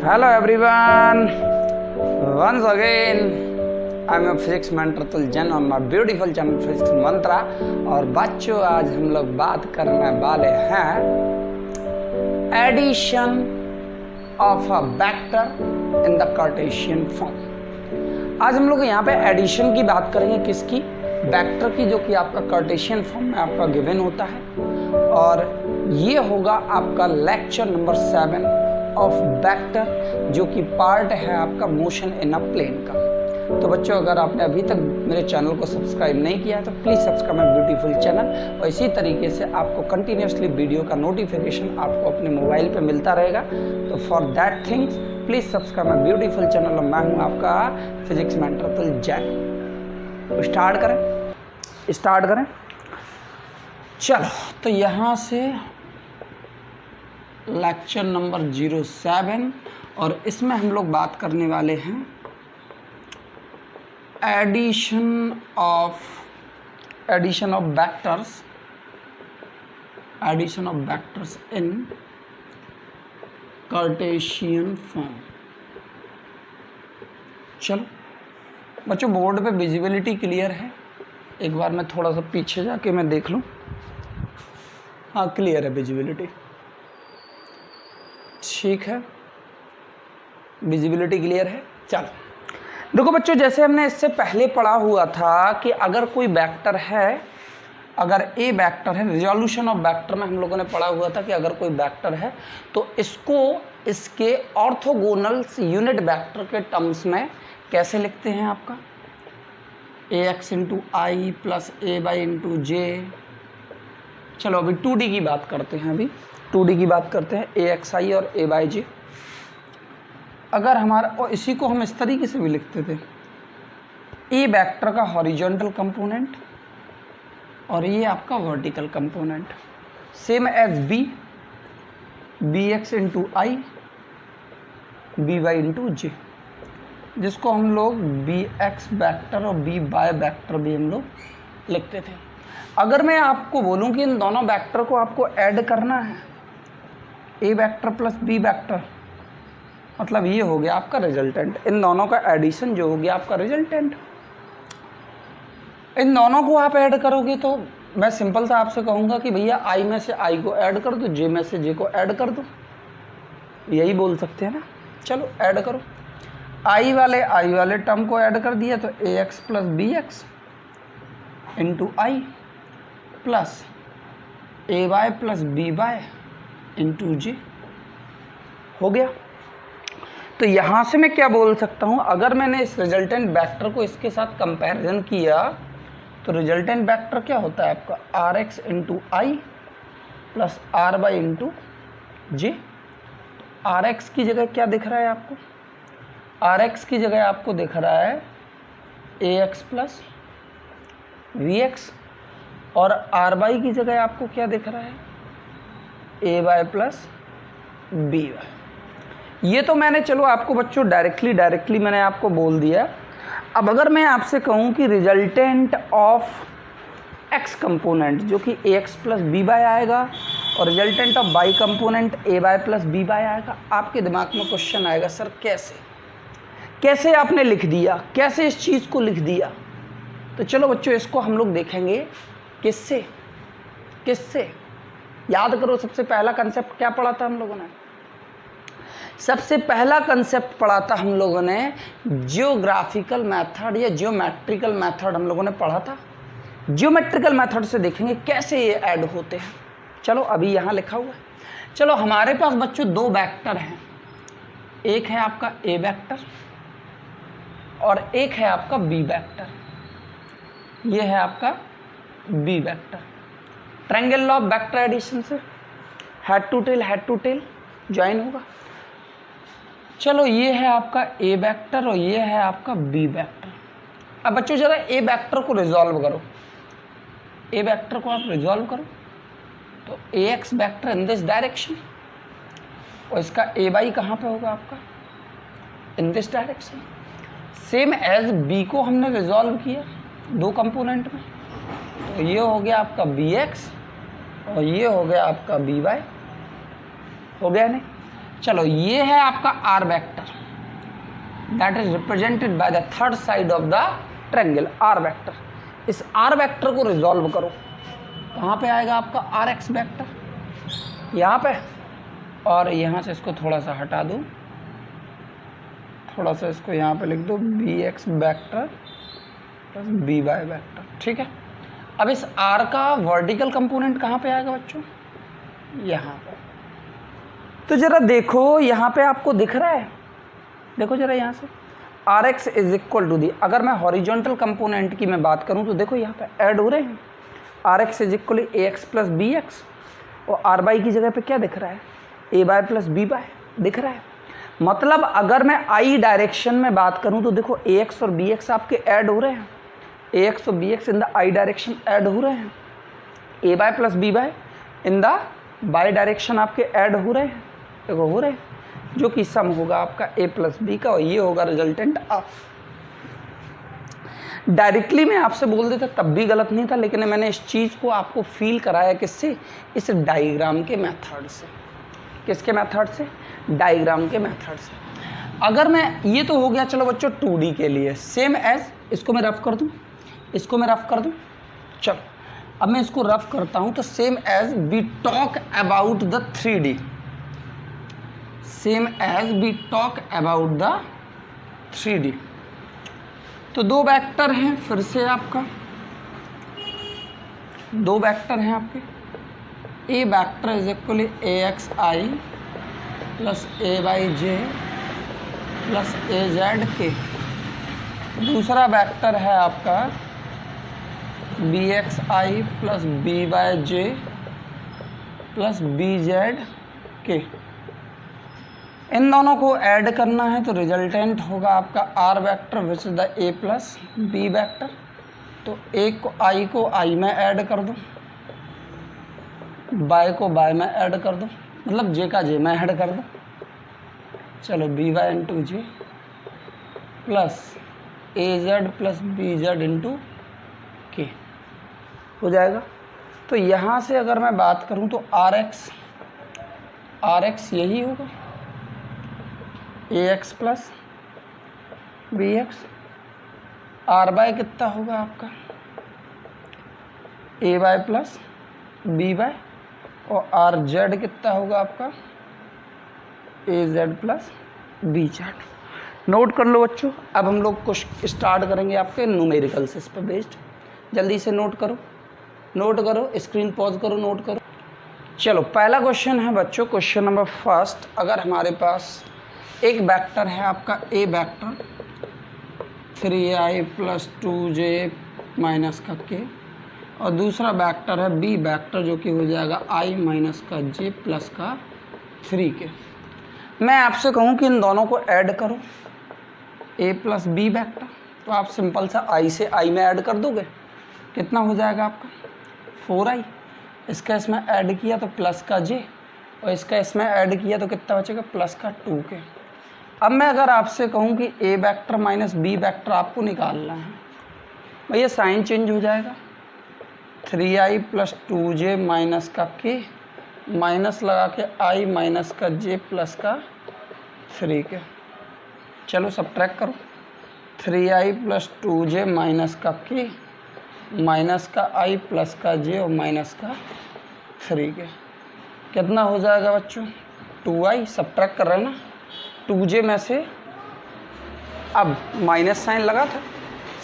Hello everyone, once again I am your physics mentor Tuljan on my beautiful channel Physics Mantra। और बच्चों आज हम लोग बात करने वाले हैं addition of a vector in the Cartesian form. आज हम लोग यहाँ पे एडिशन की बात करेंगे, किसकी? वेक्टर की, जो कि आपका कार्टेशियन फॉर्म में आपका गिवन होता है। और ये होगा आपका लेक्चर नंबर 7 ऑफ वेक्टर, जो कि पार्ट है आपका मोशन इन अ प्लेन का। तो बच्चों, अगर आपने अभी तक मेरे चैनल को सब्सक्राइब नहीं किया है तो please subscribe my beautiful channel, और इसी तरीके से आपको कंटिन्यूसली वीडियो का नोटिफिकेशन आपको अपने मोबाइल पे मिलता रहेगा। तो for that things please subscribe my beautiful channel. और मैं हूँ आपका फिजिक्स मेंटर तुलजैन। स्टार्ट करें। चलो, तो यहाँ से लेक्चर नंबर 07, और इसमें हम लोग बात करने वाले हैं addition of vectors in Cartesian form. चलो बच्चों, बोर्ड पे विजिबिलिटी क्लियर है? एक बार मैं थोड़ा सा पीछे जाके मैं देख लूँ। हाँ, क्लियर है विजिबिलिटी, ठीक है, विजिबिलिटी क्लियर है। चलो देखो बच्चों, जैसे हमने इससे पहले पढ़ा हुआ था कि अगर कोई वेक्टर है, अगर ए वेक्टर है, रिजोल्यूशन ऑफ वेक्टर में हम लोगों ने पढ़ा हुआ था कि अगर कोई वेक्टर है तो इसको इसके ऑर्थोगोनल्स यूनिट वेक्टर के टर्म्स में कैसे लिखते हैं आपका? ax into i plus a y into j. चलो अभी 2D की बात करते हैं। अभी 2D की बात करते हैं, AXI और A बाई जे। अगर हमारा, और इसी को हम इस तरीके से भी लिखते थे, ए वेक्टर का हॉरिजॉन्टल कंपोनेंट और ये आपका vertical component, same as b x into i b y into j, जिसको हम लोग बी एक्स वैक्टर और बी वाई वैक्टर भी हम लोग लिखते थे। अगर मैं आपको बोलूं कि इन दोनों वेक्टर को आपको ऐड करना है, ए वेक्टर प्लस बी वेक्टर, मतलब ये हो गया आपका रिजल्टेंट। इन दोनों का एडिशन जो हो गया आपका रिजल्टेंट। इन दोनों को आप ऐड करोगे तो मैं सिंपल सा आपसे कहूँगा कि भैया आई में से आई को ऐड कर दो, जे में से जे को ऐड कर दो, यही बोल सकते हैं ना। चलो ऐड करो। आई वाले टर्म को ऐड कर दिया तो a x plus b x into i plus a y plus b y into j हो गया। तो यहाँ से मैं क्या बोल सकता हूँ? अगर मैंने इस रिजल्टेंट वेक्टर को इसके साथ कंपैरिजन किया तो रिजल्टेंट वेक्टर क्या होता है आपका? R x into i plus r y into j. R x की जगह क्या दिख रहा है आपको? आर एक्स की जगह आपको दिख रहा है ए एक्स प्लस वी एक्स, और आर वाई की जगह आपको क्या दिख रहा है? ए वाई प्लस बी वाई। ये तो मैंने, चलो आपको बच्चों डायरेक्टली मैंने आपको बोल दिया। अब अगर मैं आपसे कहूँ कि रिजल्टेंट ऑफ एक्स कंपोनेंट, जो कि a x plus b y आएगा, और resultant of y component a y plus b y आएगा, आपके दिमाग में क्वेश्चन आएगा, सर कैसे आपने लिख दिया, कैसे इस चीज़ को लिख दिया? तो चलो बच्चों, इसको हम लोग देखेंगे किससे याद करो। सबसे पहला कंसेप्ट क्या पढ़ा था हम लोगों ने? सबसे पहला कंसेप्ट पढ़ा था हम लोगों ने जियोग्राफिकल मेथड या जियोमेट्रिकल मेथड हम लोगों ने पढ़ा था। जियोमेट्रिकल मेथड से देखेंगे कैसे ये ऐड होते हैं। चलो अभी यहाँ लिखा हुआ है। चलो हमारे पास बच्चों दो वेक्टर हैं, एक है आपका ए वेक्टर और एक है आपका बी वेक्टर। ये है आपका b vector. Triangle law of vector addition से हेड टू टेल ज्वाइन होगा। चलो ये है आपका ए वेक्टर और ये है आपका बी वेक्टर। अब बच्चों जरा ए वेक्टर को रिजॉल्व करो। ए वेक्टर को आप रिजॉल्व करो तो a x vector in this direction, और इसका ए वाई कहाँ पे होगा आपका? In this direction. Same as b को हमने रिजॉल्व किया दो कंपोनेंट में, तो ये हो गया आपका बी एक्स और ये हो गया आपका बी वाई। हो गया नहीं? चलो ये है आपका are vector, that is represented by the third side of the triangle r vector. इस आर वेक्टर को रिजॉल्व करो, कहाँ पे आएगा आपका आर एक्स वेक्टर, यहाँ पे, और यहाँ से इसको थोड़ा सा हटा दो, थोड़ा सा इसको यहाँ पे लिख दो b x vector plus b y vector, ठीक है। अब इस आर का वर्टिकल कंपोनेंट कहाँ पे आएगा बच्चों, यहाँ पे। तो जरा देखो यहाँ पे आपको दिख रहा है, देखो जरा यहाँ से r x is equal to the, अगर मैं हॉरिजॉन्टल कंपोनेंट की मैं बात करूँ तो देखो यहाँ पे ऐड हो रहे हैं, r x is equal a x plus b x, और आर बाई की जगह पे क्या दिख रहा है, a y plus b y दिख रहा है। मतलब अगर मैं आई डायरेक्शन में बात करूँ तो देखो ए एक्स और बी एक्स आपके ऐड हो रहे हैं, ए एक्स और b x in the i direction add हो रहे हैं, a y plus b y in the y direction आपके ऐड हो रहे हैं, देखो हो रहे हैं, जो कि सम होगा आपका ए प्लस बी का, और ये होगा रिजल्टेंट ऑफ। डायरेक्टली मैं आपसे बोल देता तब भी गलत नहीं था, लेकिन मैंने इस चीज़ को आपको फील कराया किससे, इस डायग्राम के मेथड से। किसके मेथड से, डायग्राम के मेथड से। अगर मैं, ये तो हो गया चलो बच्चों 2D के लिए, सेम एज, इसको मैं रफ कर दूँ, इसको मैं रफ कर दूँ, चलो अब मैं इसको रफ करता हूँ। तो same as we talk about the 3D, same as we talk about the 3D। तो दो वेक्टर हैं, फिर से आपका दो वेक्टर हैं आपके, a vector is equal a x i plus a y j plus a z k. दूसरा वेक्टर है आपका b x i plus b y j plus b z k. इन दोनों को ऐड करना है तो रिजल्टेंट होगा आपका are vector which is the A plus B vector. तो एक को आई में ऐड कर दो, बाय को बाय में ऐड कर दो, मतलब जे का जे में ऐड कर दो। चलो b y into j plus a z plus b z into k हो जाएगा। तो यहाँ से अगर मैं बात करूँ तो आर एक्स यही होगा, a x plus b x. R y कितना होगा आपका, a y plus b y, और आर जेड कितना होगा आपका, a z plus b z. Note कर लो बच्चों। अब हम लोग कुछ स्टार्ट करेंगे आपके न्यूमेरिकल्स इस पर बेस्ड। जल्दी से नोट करो, स्क्रीन पॉज करो, नोट करो। चलो पहला क्वेश्चन है बच्चों, क्वेश्चन नंबर फर्स्ट। अगर हमारे पास एक वेक्टर है आपका a vector 3i plus 2j minus का k, और दूसरा वेक्टर है बी वेक्टर जो कि हो जाएगा i माइनस का j प्लस का 3k। मैं आपसे कहूँ कि इन दोनों को ऐड करो, a प्लस बी वेक्टर, तो आप सिंपल सा i से i में ऐड कर दोगे, कितना हो जाएगा आपका 4i। इसका इसमें ऐड किया तो प्लस का j, और इसका इसमें ऐड किया तो कितना बचेगा प्लस का 2k। अब मैं अगर आपसे कहूँ कि a vector minus B vector आपको निकालना है, भैया साइन चेंज हो जाएगा, 3i प्लस 2j माइनस का k माइनस लगा के i माइनस का j प्लस का 3k। चलो सब्ट्रैक्ट करो, 3i प्लस 2j माइनस का k माइनस का i प्लस का j और माइनस का 3k। कितना हो जाएगा बच्चों 2i। सब्ट्रैक्ट कर रहे हैं ना, 2j में से अब माइनस साइन लगा था,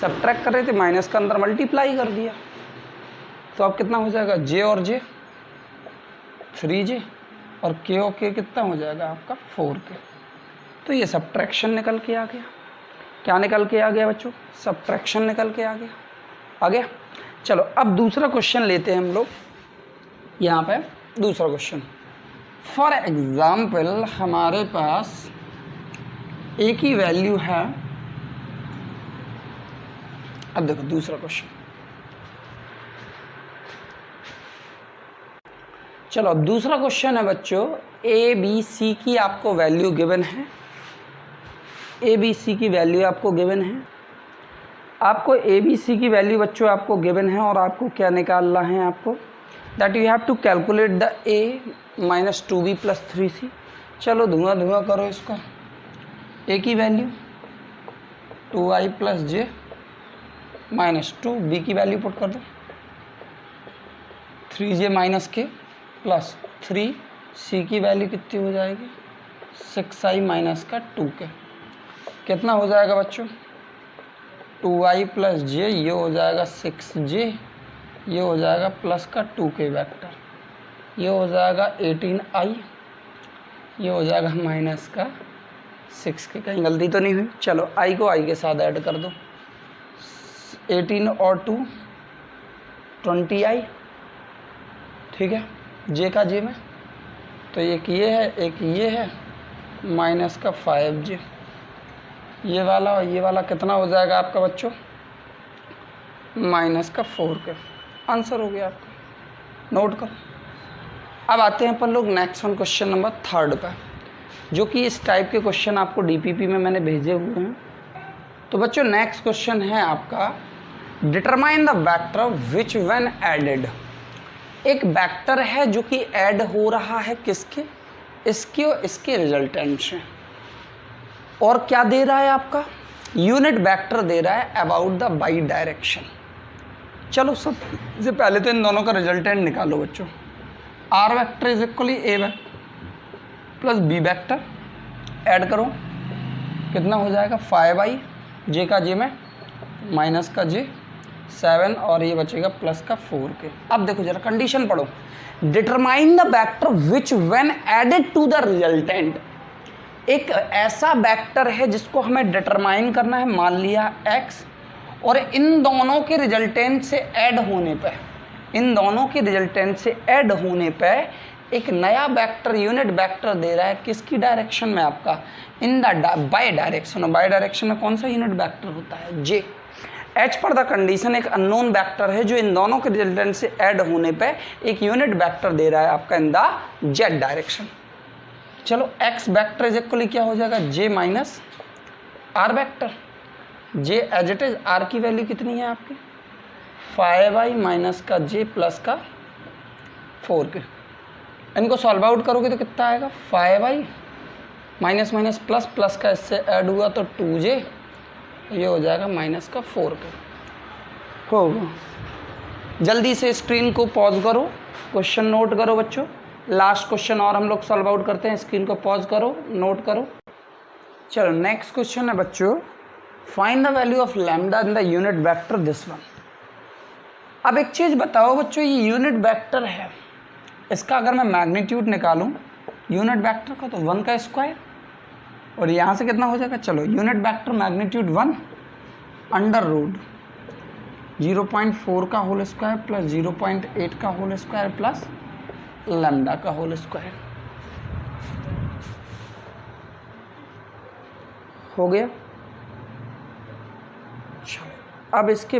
सब्ट्रैक्ट कर रहे थे, माइनस का अंदर मल्टीप्लाई कर दिया, तो अब कितना हो जाएगा j और j 3j, और k और k कितना हो जाएगा आपका 4k। तो ये सब्ट्रैक्शन निकल के आ गया। क्या निकल के आ गया बच्चों, सब्ट्रैक्शन निकल के आ गया। चलो अब दूसरा क्वेश्चन लेते हैं हम लोग। यहाँ पे दूसरा क्वेश्चन, फॉर एग्जाम्पल हमारे पास एक ही वैल्यू है। अब देखो दूसरा क्वेश्चन, चलो अब दूसरा क्वेश्चन है बच्चों, ए बी सी की आपको वैल्यू गिवन है, ए बी सी की वैल्यू आपको गिवन है, आपको ए बी सी की वैल्यू बच्चों आपको गिवन है, और आपको क्या निकालना है, आपको that you have to calculate the A minus 2b plus 3c। चलो धुआं धुआं करो इसका, ए की value 2i plus J minus 2, B की वैल्यू पुट कर दो 3j माइनस के प्लस 3, सी की वैल्यू कितनी हो जाएगी 6i माइनस का 2k, कितना हो जाएगा बच्चों 2i प्लस जे, ये हो जाएगा 6j, ये हो जाएगा प्लस का 2k वेक्टर, ये हो जाएगा 18i, ये हो जाएगा माइनस का 6k। कहीं गलती तो नहीं हुई? चलो i को i के साथ ऐड कर दो, 18 और 2 20i, ठीक है, j का j में, तो एक ये है एक ये है, माइनस का 5j, ये वाला और ये वाला कितना हो जाएगा आपका बच्चों माइनस का 4k। आंसर हो गया आपका, नोट करो। अब आते हैं अपन लोग नेक्स्ट वन, क्वेश्चन नंबर 3 पर, जो कि इस टाइप के क्वेश्चन आपको डीपीपी में मैंने भेजे हुए हैं। तो बच्चों नेक्स्ट क्वेश्चन है आपका, determine the vector which when added. एक वेक्टर है जो कि ऐड हो रहा है किसके, इसके और इसके रिजल्टेंट से, और क्या दे रहा है आपका यूनिट वेक्टर दे रहा है अबाउट द बाई डायरेक्शन। चलो सबसे पहले तो इन दोनों का रिजल्टेंट निकालो बच्चों। R vector is equally A vector plus B vector, add करो कितना हो जाएगा 5i, जे का जे में माइनस का जे 7, और ये बचेगा प्लस का 4k। अब देखो जरा कंडीशन पढ़ो, determine the vector which when added to the resultant. एक ऐसा वेक्टर है जिसको हमें डिटरमाइन करना है, मान लिया x, और इन दोनों के रिजल्टेंट से ऐड होने पे, इन दोनों के रिजल्टेंट से ऐड होने पे एक नया वेक्टर यूनिट वेक्टर दे रहा है किसकी डायरेक्शन में आपका, इन द बाय डायरेक्शन। और बाय डायरेक्शन में कौन सा यूनिट वेक्टर होता है j। एच पर द कंडीशन एक अननोन वेक्टर है जो इन दोनों के रिजल्टेंट से ऐड होने पे एक यूनिट वेक्टर दे रहा है आपका इन द जेड डायरेक्शन। चलो x वेक्टर इज इक्वली क्या हो जाएगा j minus R vector, j as it is, R की वैल्यू कितनी है आपकी 5i माइनस का j प्लस का 4k। इनको सॉल्व आउट करोगे तो कितना आएगा 5i minus minus plus, plus का इससे ऐड हुआ तो 2j, ये हो जाएगा माइनस का 4k। होगा, जल्दी से स्क्रीन को पॉज करो, क्वेश्चन नोट करो बच्चों। लास्ट क्वेश्चन और हम लोग सॉल्व आउट करते हैं, स्क्रीन को पॉज करो, नोट करो। चलो नेक्स्ट क्वेश्चन है बच्चों, find the value of lambda in the unit vector this one. अब एक चीज़ बताओ बच्चों, ये यूनिट वेक्टर है, इसका अगर मैं मैग्नीट्यूड निकालूं यूनिट वेक्टर का तो 1 का स्क्वायर, और यहाँ से कितना हो जाएगा, चलो unit vector magnitude 1 under root 0.4 का होल स्क्वायर प्लस 0.8 का होल स्क्वायर प्लस लैम्डा का होल स्क्वायर। हो गया। चलो अब इसके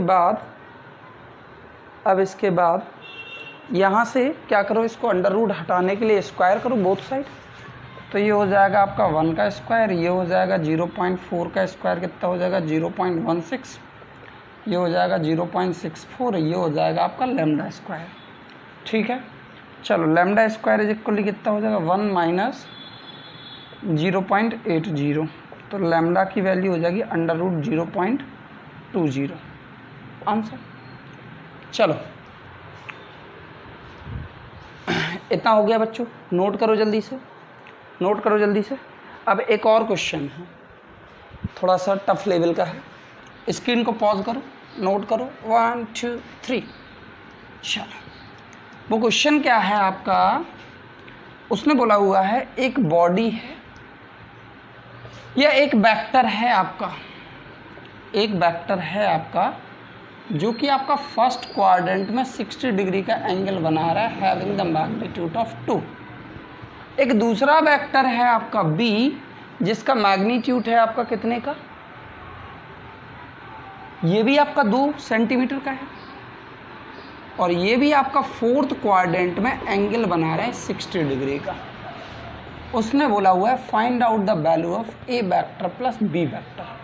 बाद यहाँ से क्या करो, इसको अंडर रूट हटाने के लिए स्क्वायर करो बोथ साइड, तो ये हो जाएगा आपका 1 का स्क्वायर, ये हो जाएगा 0.4 का स्क्वायर कितना हो जाएगा 0.16, ये हो जाएगा 0.64, ये हो जाएगा आपका लैम्डा स्क्वायर। ठीक है, चलो लैम्डा स्क्वायर इज इक्वल कितना हो जाएगा 1 माइनस 0.80, तो लैम्डा की वैल्यू हो जाएगी अंडर रूट 0.20। आंसर। चलो इतना हो गया बच्चों, नोट करो जल्दी से, नोट करो जल्दी से। अब एक और क्वेश्चन है, थोड़ा सा टफ लेवल का है, स्क्रीन को पॉज करो, नोट करो 1 2 3। चलो वो क्वेश्चन क्या है आपका, उसने बोला हुआ है एक बॉडी है या एक वेक्टर है आपका, एक वेक्टर है आपका जो कि आपका फर्स्ट क्वाड्रेंट में 60 डिग्री का एंगल बना रहा है, हैविंग द मैग्नीट्यूड ऑफ 2। एक दूसरा वेक्टर है आपका B जिसका मैग्नीट्यूड है आपका कितने का, ये भी आपका 2 सेंटीमीटर का है, और ये भी आपका फोर्थ क्वाड्रेंट में एंगल बना रहा है 60 डिग्री का। उसने बोला हुआ है find out the value of A vector plus B vector.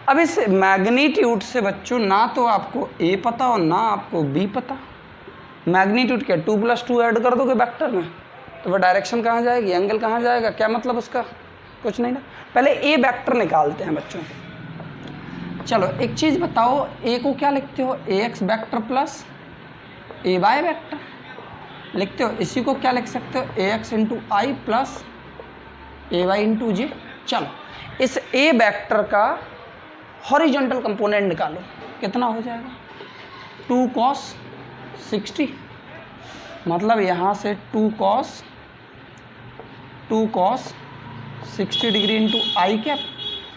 अब इस मैग्नीट्यूड से बच्चों ना तो आपको ए पता और ना आपको बी पता। मैग्नीट्यूड क्या 2 + 2 ऐड कर दोगे वेक्टर में, तो तो वह डायरेक्शन कहाँ जाएगी, एंगल कहाँ जाएगा, क्या मतलब उसका, कुछ नहीं ना। पहले ए वेक्टर निकालते हैं बच्चों। चलो एक चीज़ बताओ, ए को क्या लिखते हो, ए x vector plus a Y vector लिखते हो। इसी को क्या लिख सकते हो, ए x into i plus a Y into j. चलो इस ए वेक्टर का हॉरिजॉन्टल कंपोनेंट निकालो, कितना हो जाएगा, 2 cos 60, मतलब यहाँ से 2 cos 60 डिग्री इंटू आई कैप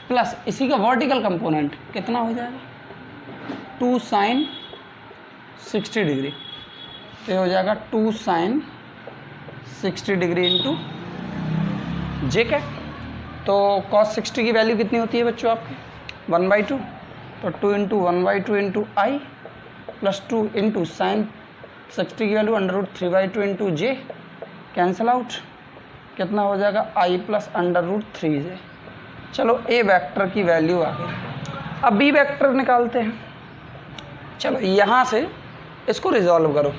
प्लस इसी का वर्टिकल कंपोनेंट कितना हो जाएगा, 2 sin 60 डिग्री। तो हो जाएगा 2 sin 60 डिग्री इंटू जे कैप। तो cos 60 की वैल्यू कितनी होती है बच्चों आपकी, 1/2। तो 2 into 1/2 into i plus 2 into sine 60 की वैल्यू √3/2 इंटू जे, कैंसिल आउट, कितना हो जाएगा आई प्लस √3 जे। चलो ए वेक्टर की वैल्यू आ गई। अब बी वेक्टर निकालते हैं। चलो यहाँ से इसको रिजॉल्व करो।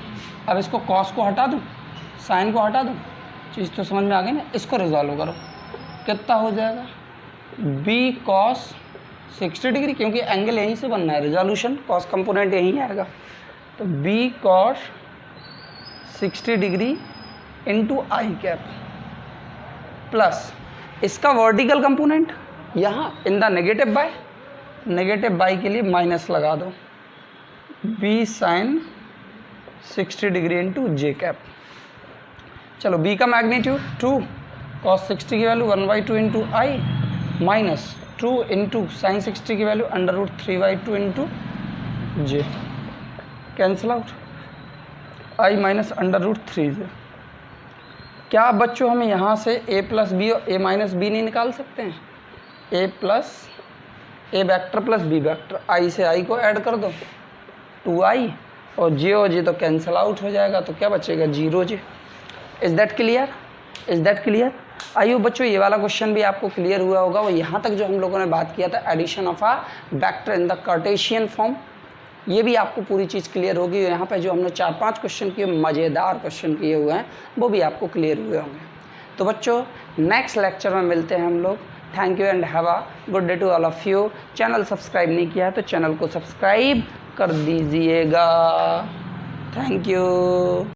अब इसको कॉस को हटा दूँ, साइन को हटा दूँ, चीज़ तो समझ में आ गई ना। इसको रिजॉल्व करो, कितना हो जाएगा, बी कॉस 60 डिग्री, क्योंकि एंगल यहीं से बनना है, रिजोल्यूशन कॉस कंपोनेंट यहीं आएगा। तो बी कॉस 60 डिग्री इंटू आई कैप प्लस इसका वर्टिकल कंपोनेंट यहाँ इन द नेगेटिव बाई के लिए माइनस लगा दो, बी साइन 60 डिग्री इंटू जे कैप। चलो बी का मैग्नीट्यूड 2 cos 60 की वैल्यू 1/2 इंटू आई माइनस 2 इंटू साइन 60 की वैल्यू √3/2 इंटू जे, कैंसिल आउट, आई माइनस √3 क्या बच्चों हम यहाँ से a प्लस बी और a माइनस बी नहीं निकाल सकते हैं, ए वेक्टर प्लस बी वेक्टर, आई से आई को ऐड कर दो 2i और जे तो कैंसिल आउट हो जाएगा, तो क्या बचेगा 0j। Is that clear. आइए बच्चों ये वाला क्वेश्चन भी आपको क्लियर हुआ होगा। वो यहाँ तक जो हम लोगों ने बात किया था addition of a vector in the Cartesian form, ये भी आपको पूरी चीज़ क्लियर होगी। यहाँ पे जो हमने 4-5 क्वेश्चन किए, मज़ेदार क्वेश्चन किए हुए हैं, वो भी आपको क्लियर हुए होंगे। तो बच्चों नेक्स्ट लेक्चर में मिलते हैं हम लोग। Thank you and have a good day to all of you. Channel subscribe नहीं किया है तो चैनल को सब्सक्राइब कर दीजिएगा। Thank you.